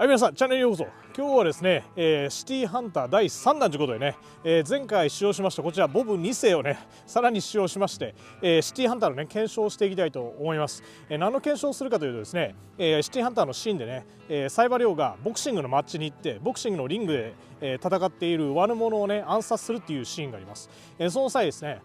はい、皆さんチャンネルへようこそ。今日はですね、シティハンター第3弾ということでね、前回使用しましたこちらボブ2世をねさらに使用しまして、シティハンターのね検証をしていきたいと思います。何の検証をするかというとですね、シティハンターのシーンでね、サイバリョウがボクシングのマッチに行ってボクシングのリングで、戦っている悪者をね暗殺するっていうシーンがあります。その際ですね、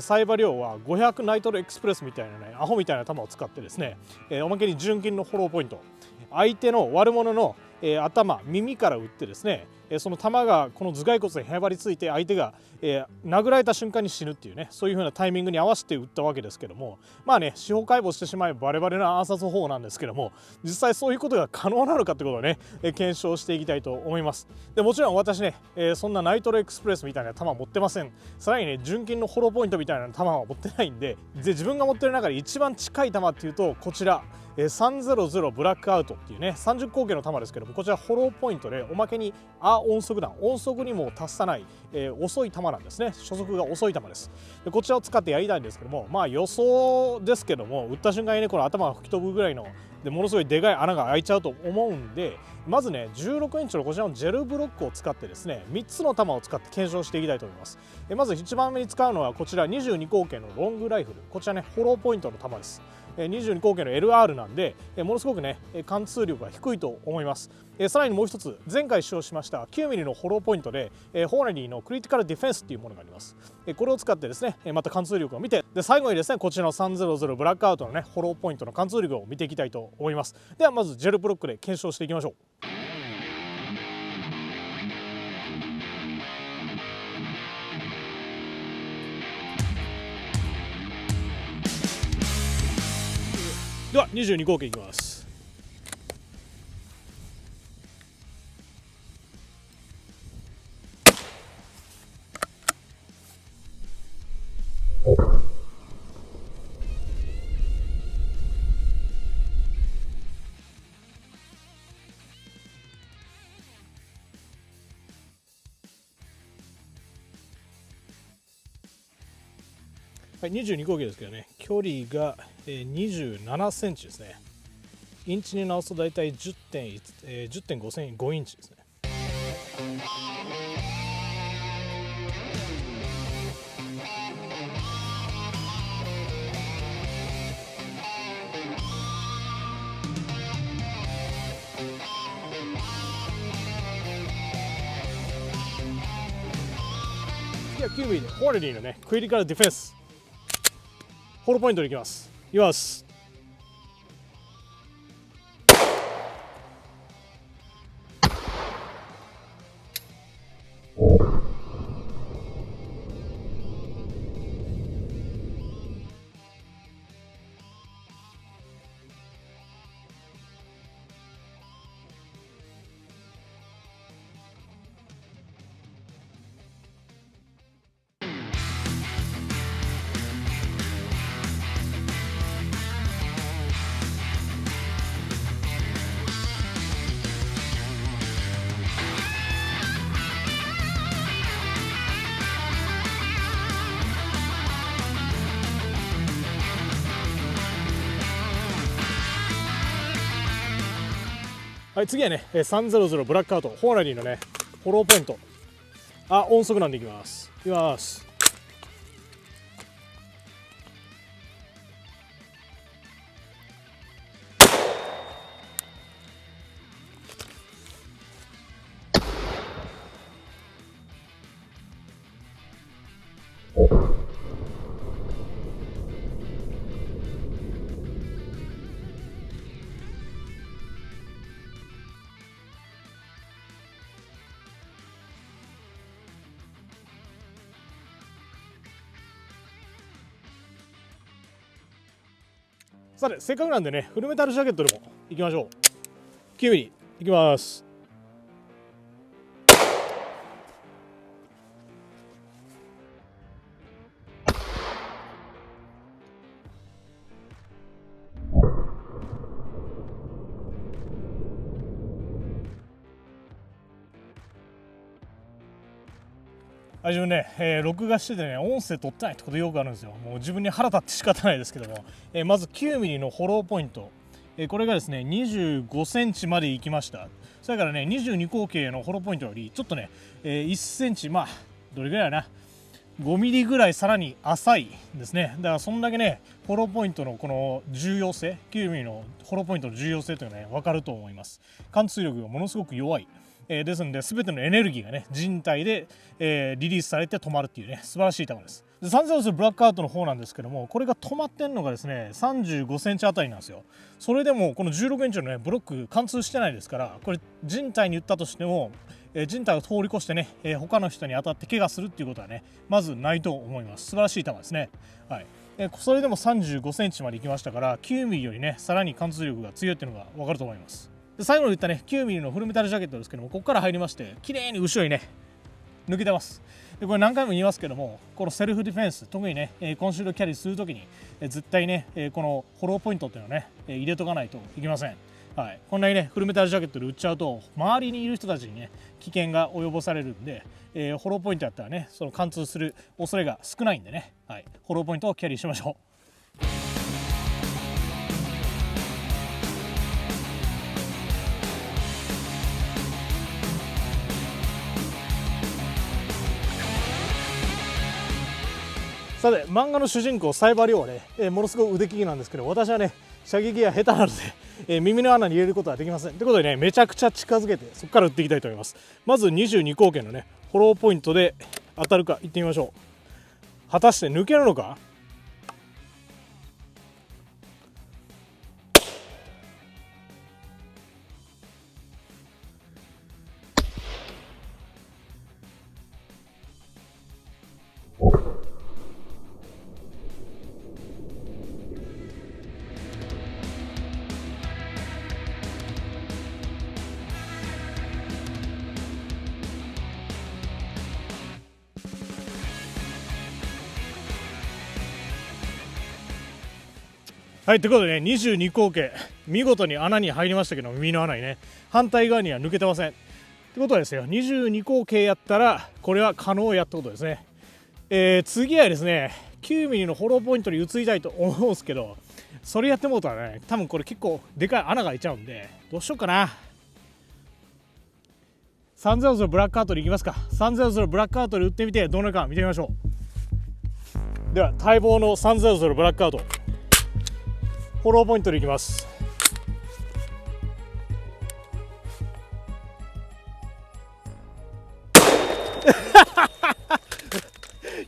サイバリョウは500ナイトルエクスプレスみたいなねアホみたいな弾を使ってですね、おまけに純金のフォローポイント、相手の悪者の頭、耳から打ってですね、その弾がこの頭蓋骨にへばりついて相手が殴られた瞬間に死ぬっていうね、そういう風なタイミングに合わせて撃ったわけですけども、まあね、司法解剖してしまえばバレバレな暗殺方法なんですけども、実際そういうことが可能なのかってことをね検証していきたいと思います。でもちろん私ね、そんなナイトルエクスプレスみたいな弾持ってません。さらにね、純金のホローポイントみたいな弾は持ってないんで、自分が持ってる中で一番近い弾っていうとこちら300ブラックアウトっていうね30口径の弾ですけども、こちらホローポイントでおまけに音速弾、音速にも達さない、遅い弾なんですね。初速が遅い弾です。でこちらを使ってやりたいんですけども、まあ予想ですけども、撃った瞬間にねこの頭が吹き飛ぶぐらいのでものすごいでかい穴が開いちゃうと思うんで、まずね16インチのこちらのジェルブロックを使ってですね3つの弾を使って検証していきたいと思います。まず1番目に使うのはこちら22口径のロングライフル、こちらねホローポイントの弾です。22口径の LR なんでものすごくね貫通力が低いと思います。さらにもう一つ、前回使用しました 9mm のホローポイントでホーネリーのクリティカルディフェンスっていうものがあります。これを使ってですねまた貫通力を見て、で最後にですねこちらの300ブラックアウトのねホローポイントの貫通力を見ていきたいと思います。ではまずジェルブロックで検証していきましょう。では22口径いきます。はい、22口径ですけどね、距離が27センチですね。インチに直すと大体 10.5 インチですね。次は9mmでホーネリーのねクリティカルディフェンスホローポイントでいきます。いきます。はい、次はね300ブラックアウトホーネリーのねホローポイント、音速なんでいきます。いきます。さてせっかくなんでねフルメタルジャケットでもいきましょう。9mmいきます。自分ね、録画しててね音声取ってないってことよくあるんですよ。もう自分に腹立って仕方ないですけども、まず 9mm のホローポイント、これがですね25センチまで行きました。それからね22口径のホローポイントよりちょっとね、1センチ、まあどれぐらいやな、5ミリぐらいさらに浅いですね。だからそんだけねホローポイントのこの重要性、9ミリのホローポイントの重要性というのはね分かると思います。貫通力がものすごく弱い、ですので全てのエネルギーがね人体で、リリースされて止まるっていうね素晴らしい球です。で300ブラックアウトの方なんですけども、これが止まってんのがですね35センチあたりなんですよ。それでもこの16インチのねブロック貫通してないですから、これ人体に打ったとしても人体を通り越してね、他の人に当たって怪我するっていうことはねまずないと思います。素晴らしい球ですね。はい、それでも35センチまで行きましたから、9ミリよりねさらに貫通力が強いっていうのが分かると思います。で最後に言ったね9ミリのフルメタルジャケットですけども、ここから入りまして綺麗に後ろにね抜けてます。でこれ何回も言いますけども、このセルフディフェンス、特にねコンシールキャリーするときに絶対ねこのホローポイントっていうのをね入れとかないといけません。はい、こんなにねフルメタルジャケットで打っちゃうと周りにいる人たちにね危険が及ぼされるんで、ホローポイントやったらねその貫通する恐れが少ないんでね、はい、ホローポイントをキャリーしましょう。さて漫画の主人公冴羽はね、ものすごく腕利きなんですけど、私はね射撃が下手なので、耳の穴に入れることはできません。ということでねめちゃくちゃ近づけてそこから打っていきたいと思います。まず22口径のねホローポイントで当たるかいってみましょう。果たして抜けるのか。はい、ということでね22口径見事に穴に入りましたけど、耳の穴にね反対側には抜けてません。ってことはですよ、22口径やったらこれは可能やってことですね。次はですね9ミリのホローポイントに移りたいと思うんですけど、それやってもうたらね多分これ結構でかい穴が開いちゃうんで、どうしようかな。300ブラックアウトでいきますか。300ブラックアウトで打ってみてどうなるか見てみましょう。では待望の300ブラックアウトホローポイントでいきます。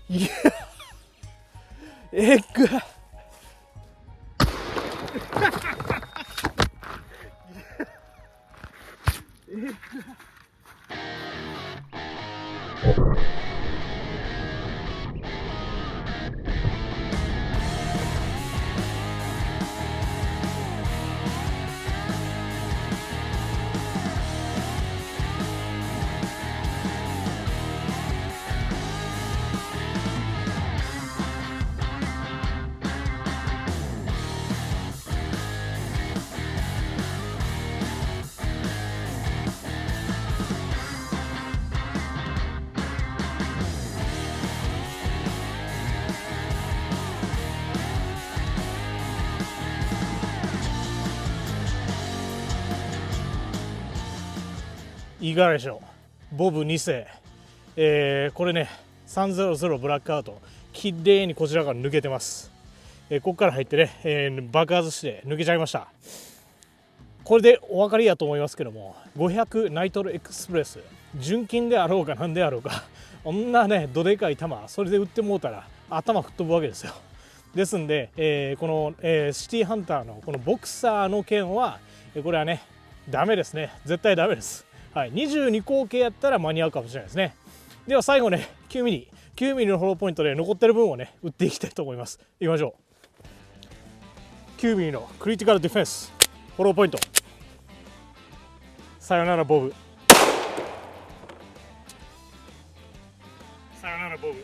いやエッグいかがでしょう。ボブ2世、これね300ブラックアウトきれいにこちらから抜けてます。ここから入ってね、爆発して抜けちゃいました。これでお分かりやと思いますけども、500ナイトルエクスプレス純金であろうかなんであろうかこんなねどでかい球それで打ってもうたら頭吹っ飛ぶわけですよ。ですんで、この、シティハンターのこのボクサーの剣はこれはねダメですね。絶対ダメです。はい、22口径やったら間に合うかもしれないですね。では最後ね9ミリのホローポイントで残ってる分をね打っていきたいと思います。いきましょう。9ミリのクリティカルディフェンスホローポイント、さよならボブ、さよならボブ。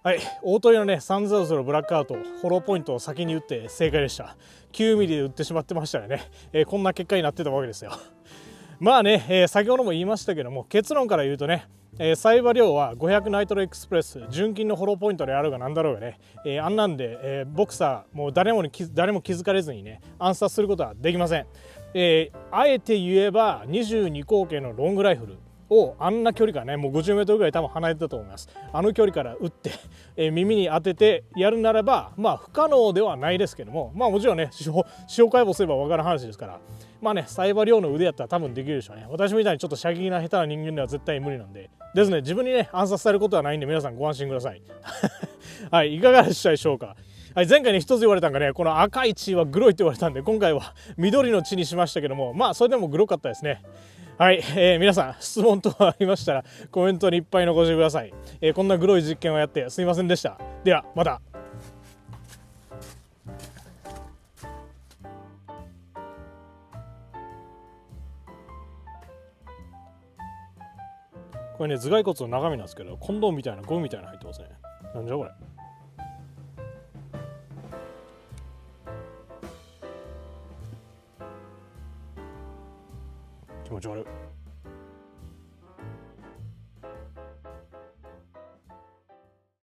はい、大鳥のね300ブラックアウトホローポイントを先に打って正解でした。9ミリで打ってしまってましたよね、こんな結果になってたわけですよ。まあね、先ほども言いましたけども、結論から言うとね、サイバリョウは500ナイトロエクスプレス純金のホローポイントであるがなんだろうがね、あんなんで、ボクサーもう誰も気づかれずにね暗殺することはできません。あえて言えば22口径のロングライフルをあんな距離からね、もう50メートルぐらい多分離れてたと思います。あの距離から撃って、耳に当ててやるならば、まあ不可能ではないですけども、まあもちろんね司法解剖すれば分かる話ですから、まあねサイバー量の腕やったら多分できるでしょうね。私みたいにちょっと射撃な下手な人間では絶対無理なんでですね、自分にね暗殺されることはないんで皆さんご安心ください。はい、いかがでしたでしょうか。はい、前回に一つ言われたんがね、この赤い血はグロいって言われたんで、今回は緑の血にしましたけども、まあそれでもグロかったですね。はい、皆さん質問等ありましたらコメントにいっぱい残してください。こんなグロい実験をやってすいませんでした。ではまた。これね頭蓋骨の中身なんですけど、コンドームみたいなゴムみたいなの入ってますね。なんじゃこれ。気持ち悪い。